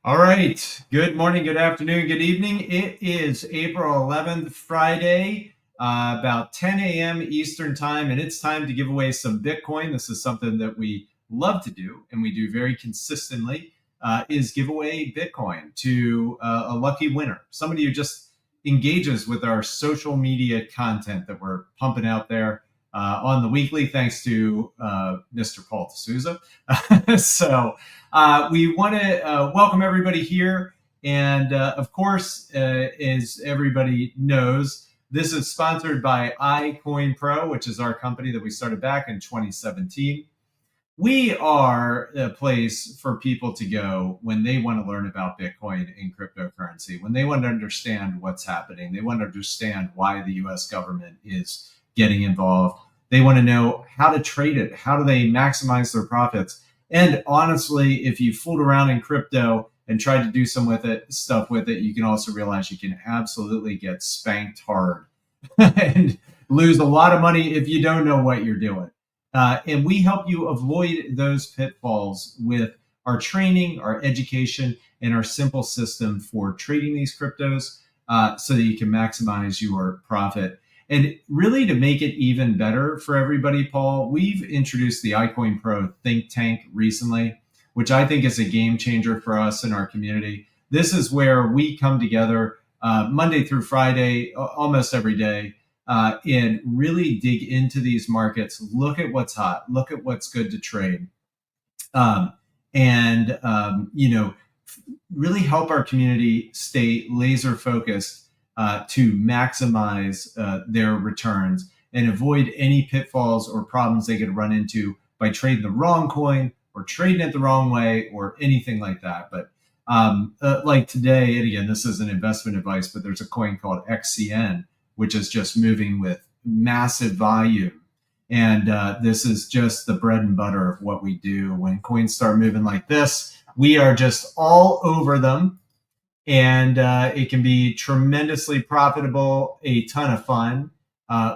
All right. Good morning, good afternoon, good evening. It is April 11th, Friday, about 10 a.m. Eastern Time, and it's time to give away some Bitcoin. This is something that we love to do, and we do very consistently, is give away Bitcoin to a lucky winner, somebody who just engages with our social media content that we're pumping out there on the weekly, thanks to Mr. Paul D'Souza. We want to welcome everybody here. And of course, as everybody knows, this is sponsored by iCoinPro, which is our company that we started back in 2017. We are a place for people to go when they want to learn about Bitcoin and cryptocurrency, when they want to understand what's happening. They want to understand why the US government is getting involved. They want to know how to trade it. How do they maximize their profits? And honestly, if you fooled around in crypto and tried to do some stuff with it, you can also realize you can absolutely get spanked hard and lose a lot of money if you don't know what you're doing. And we help you avoid those pitfalls with our training, our education, and our simple system for trading these cryptos so that you can maximize your profit. And really, to make it even better for everybody, Paul, we've introduced the iCoinPro think tank recently, which I think is a game changer for us in our community. This is where we come together Monday through Friday, almost every day, and really dig into these markets, look at what's hot, look at what's good to trade, and really help our community stay laser focused to maximize their returns and avoid any pitfalls or problems they could run into by trading the wrong coin or trading it the wrong way or anything like that. But like today, and again, this isn't investment advice, but there's a coin called XCN, which is just moving with massive volume. And this is just the bread and butter of what we do. When coins start moving like this, we are just all over them. And it can be tremendously profitable, a ton of fun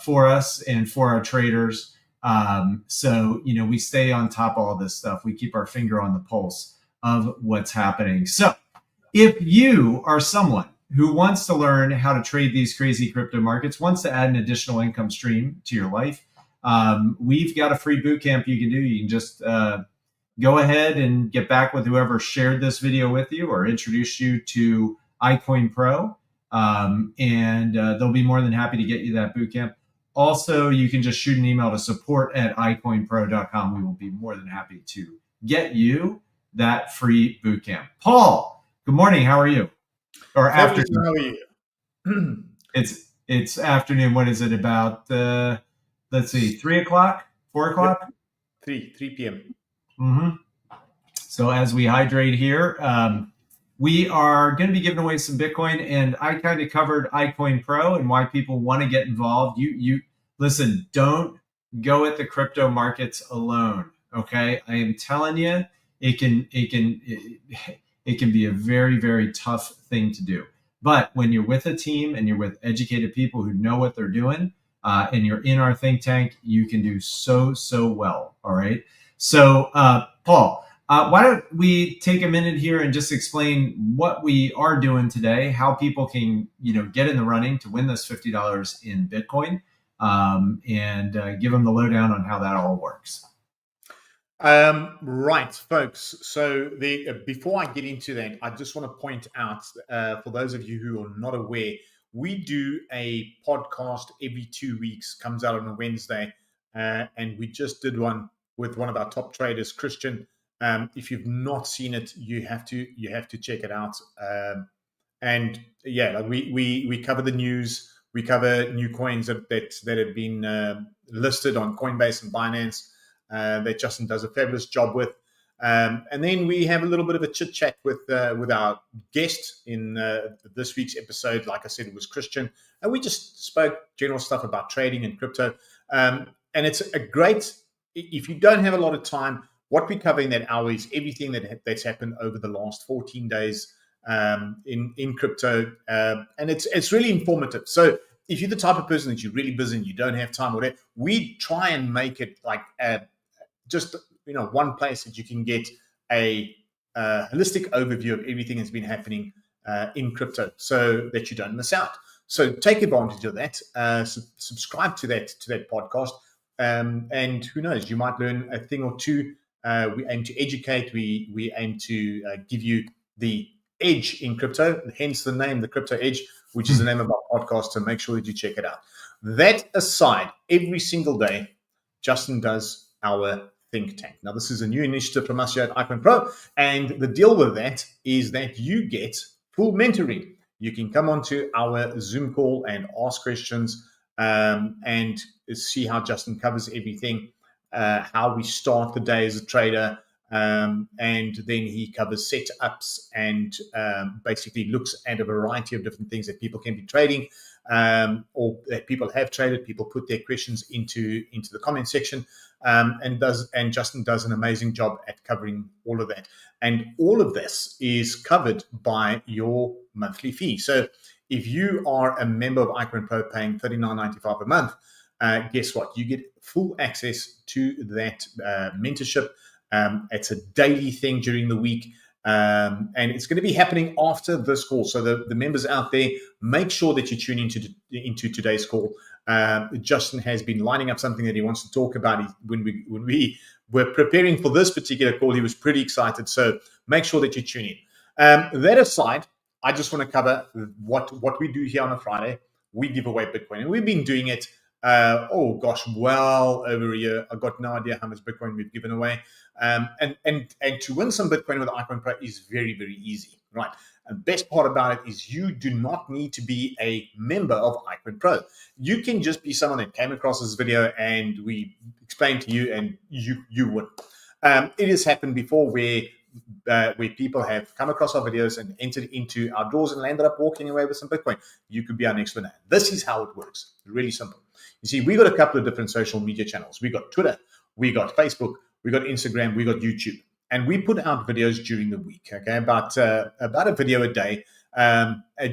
for us and for our traders. We stay on top of all this stuff. We keep our finger on the pulse of what's happening. So if you are someone who wants to learn how to trade these crazy crypto markets, wants to add an additional income stream to your life, we've got a free boot camp you can do. You can just go ahead and get back with whoever shared this video with you or introduced you to iCoinPro, and they'll be more than happy to get you that boot camp. Also, you can just shoot an email to support@icoinpro.com. We will be more than happy to get you that free boot camp. Paul, good morning. How are you? Or afternoon? How are you? It's afternoon. What is it about? Let's see, 3 o'clock, 4 o'clock? 3 p.m. Mm-hmm. So as we hydrate here, we are going to be giving away some Bitcoin, and I kind of covered iCoinPro and why people want to get involved. You listen, don't go at the crypto markets alone. Okay, I am telling you, it can be a very, very tough thing to do. But when you're with a team and you're with educated people who know what they're doing, and you're in our think tank, you can do so well. All right. So, Paul, why don't we take a minute here and just explain what we are doing today, how people can, get in the running to win this $50 in Bitcoin, and give them the lowdown on how that all works. Right, folks. So before I get into that, I just want to point out, for those of you who are not aware, we do a podcast every 2 weeks, comes out on a Wednesday, and we just did one with one of our top traders, Christian. If you've not seen it, you have to check it out. And yeah, we cover the news, we cover new coins that have been listed on Coinbase and Binance. That Justin does a fabulous job with. And then we have a little bit of a chit chat with our guest in this week's episode. Like I said, it was Christian, and we just spoke general stuff about trading and crypto. And it's a great, if you don't have a lot of time, what we cover in that hour is everything that's happened over the last 14 days in crypto, and it's really informative. So if you're the type of person that you're really busy and you don't have time, or whatever, we try and make it like just one place that you can get a holistic overview of everything that's been happening in crypto, so that you don't miss out. So take advantage of that. Subscribe to that podcast, and who knows, you might learn a thing or two. We aim to educate. We aim to give you the edge in crypto, hence the name, the Crypto Edge, which is the name of our podcast. So make sure that you check it out. That aside, every single day, Justin does our think tank. Now, this is a new initiative from us here at iCoinPro, and the deal with that is that you get full mentoring. You can come onto our Zoom call and ask questions, and see how Justin covers everything, how we start the day as a trader, and then he covers setups and basically looks at a variety of different things that people can be trading, or that people have traded. People put their questions into the comment section, and Justin does an amazing job at covering all of that. And all of this is covered by your monthly fee. So if you are a member of iCoinPro paying $39.95 a month, guess what? You get full access to that mentorship. It's a daily thing during the week. And it's going to be happening after this call. So the members out there, make sure that you tune into today's call. Justin has been lining up something that he wants to talk about. When we were preparing for this particular call, he was pretty excited. So make sure that you tune in. That aside, I just want to cover what we do here on a Friday. We give away Bitcoin, and we've been doing it, well over a year. I've got no idea how much Bitcoin we've given away. And to win some Bitcoin with iCoinPro is very, very easy, right? And the best part about it is you do not need to be a member of iCoinPro. You can just be someone that came across this video and we explained to you, and you win. It has happened before where people have come across our videos and entered into our draws and landed up walking away with some Bitcoin. You could be our next winner. This is how it works. Really simple. You see, we got a couple of different social media channels. We got Twitter, we got Facebook, we got Instagram, we got YouTube, and we put out videos during the week. Okay, about a video a day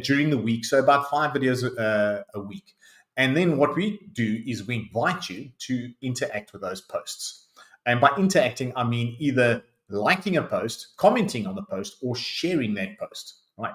during the week, so about 5 videos a week. And then what we do is we invite you to interact with those posts. And by interacting, I mean either liking a post, commenting on the post, or sharing that post, right?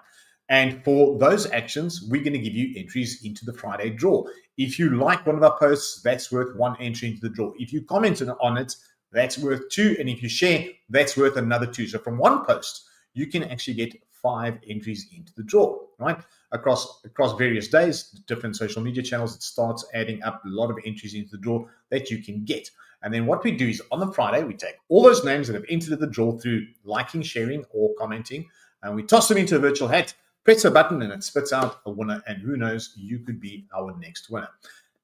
And for those actions, we're going to give you entries into the Friday draw. If you like one of our posts, that's worth 1 entry into the draw. If you comment on it, that's worth 2. And if you share, that's worth another 2. So from one post, you can actually get 5 entries into the draw, right? Across various days, different social media channels, it starts adding up a lot of entries into the draw that you can get. And then what we do is on the Friday, we take all those names that have entered the draw through liking, sharing, or commenting, and we toss them into a virtual hat, press a button, and it spits out a winner. And who knows, you could be our next winner.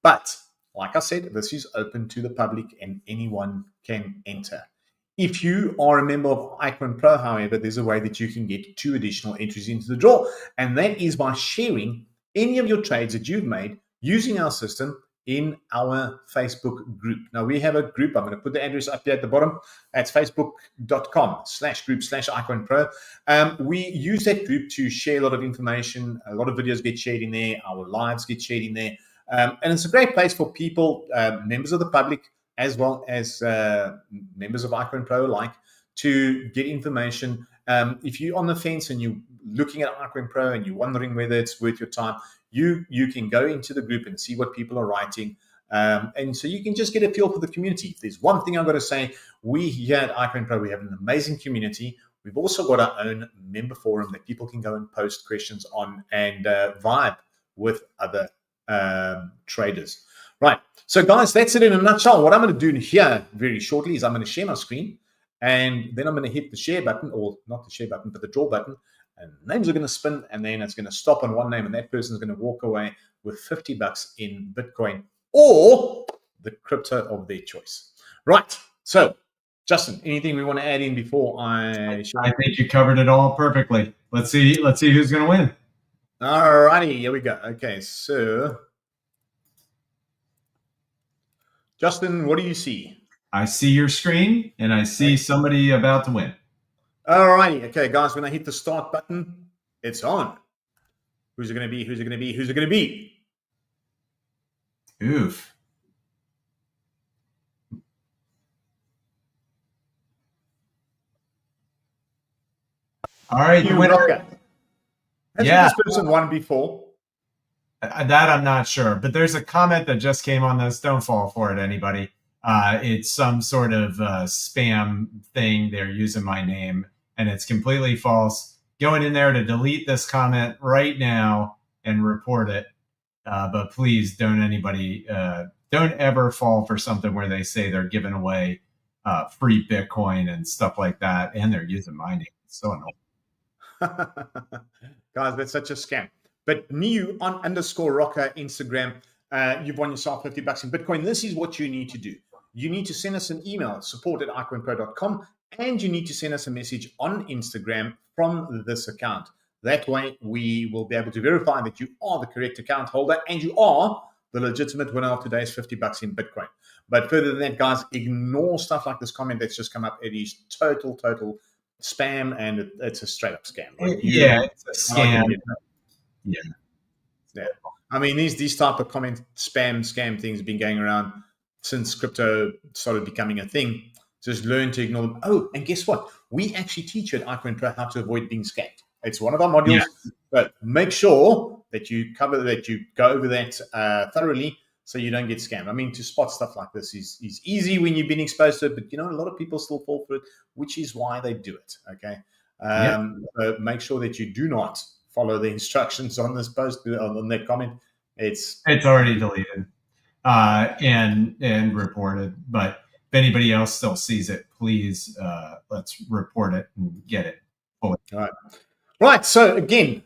But like I said, this is open to the public and anyone can enter. If you are a member of iCoinPro, however, there's a way that you can get 2 additional entries into the draw, and that is by sharing any of your trades that you've made using our system in our Facebook group. Now, we have a group. I'm going to put the address up here at the bottom. That's facebook.com/group/iCoinPro. We use that group to share a lot of information. A lot of videos get shared in there. Our lives get shared in there. And it's a great place for people, members of the public, as well as members of iCoinPro alike, to get information. If you're on the fence and you're looking at iCoinPro and you're wondering whether it's worth your time, you can go into the group and see what people are writing. And so you can just get a feel for the community. If there's one thing I've got to say, we here at iCoinPro, we have an amazing community. We've also got our own member forum that people can go and post questions on and vibe with other traders. Right. So guys, that's it in a nutshell. What I'm going to do here very shortly is I'm going to share my screen, and then I'm going to hit the share button, or not the share button, but the draw button, and names are going to spin, and then it's going to stop on one name, and that person is going to walk away with $50 in Bitcoin or the crypto of their choice. Right. So Justin, anything we want to add in before I share? I think you covered it all perfectly. Let's see who's going to win. All righty, here we go. Okay, so Justin, what do you see? I see your screen, and I see somebody about to win. All righty. Okay, guys, when I hit the start button, it's on. Who's it going to be? Who's it going to be? Who's it going to be? Oof. All right, the You winner. rocker. Hasn't Yeah, this person won before? that I'm not sure, but there's a comment that just came on this. Don't fall for it, anybody. It's some sort of spam thing. They're using my name, and it's completely false. Going in there to delete this comment right now and report it. But please don't don't ever fall for something where they say they're giving away free Bitcoin and stuff like that, and they're using my name. It's so annoying. Guys, that's such a scam. But new on _rocker Instagram, you've won yourself $50 in Bitcoin. This is what you need to do. You need to send us an email, support@iCoinPro.com, and you need to send us a message on Instagram from this account. That way, we will be able to verify that you are the correct account holder and you are the legitimate winner of today's $50 in Bitcoin. But further than that, guys, ignore stuff like this comment that's just come up. It is total spam, and it's a straight up scam. Like It's a scam. Yeah. I mean, these type of comment scam things have been going around since crypto started becoming a thing. Just learn to ignore them. Oh, and guess what? We actually teach at iCoinPro how to avoid being scammed. It's one of our modules, but make sure that you go over that thoroughly so you don't get scammed. I mean, to spot stuff like this is easy when you've been exposed to it, but a lot of people still fall for it, which is why they do it. Okay. So make sure that you do not follow the instructions on this post, on that comment. It's already deleted and reported. But if anybody else still sees it, please let's report it and get it fully. All right. So again,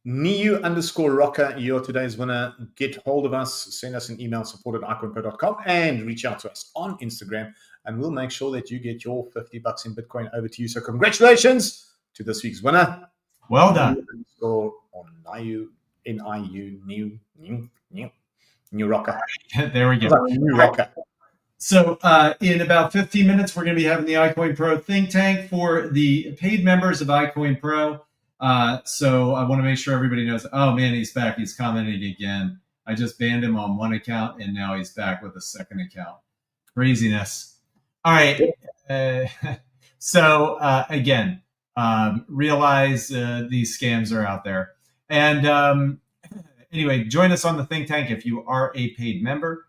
new _rocker, you're today's winner. Get hold of us, send us an email, support@iCoinPro.com, and reach out to us on Instagram, and we'll make sure that you get your $50 in Bitcoin over to you. So congratulations to this week's winner. Well done. New rocker. There we go. New rocker. So in about 15 minutes, we're going to be having the iCoinPro think tank for the paid members of iCoinPro. So I want to make sure everybody knows, oh man, he's back. He's commenting again. I just banned him on one account and now he's back with a second account. Craziness. All right. So again, realize these scams are out there. And anyway, join us on the think tank if you are a paid member.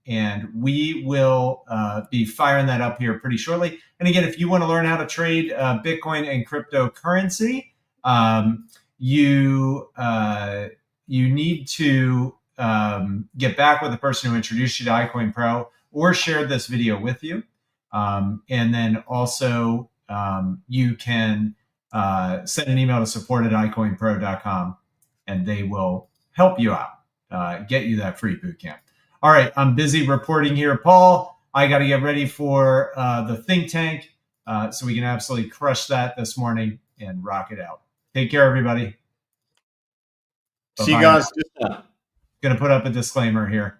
And we will be firing that up here pretty shortly. And again, if you want to learn how to trade Bitcoin and cryptocurrency, you need to get back with the person who introduced you to iCoinPro or shared this video with you. And then also you can send an email to support@iCoinPro.com and they will help you out, get you that free bootcamp. All right, I'm busy reporting here, Paul. I got to get ready for the think tank so we can absolutely crush that this morning and rock it out. Take care, everybody. See you guys. Going to put up a disclaimer here.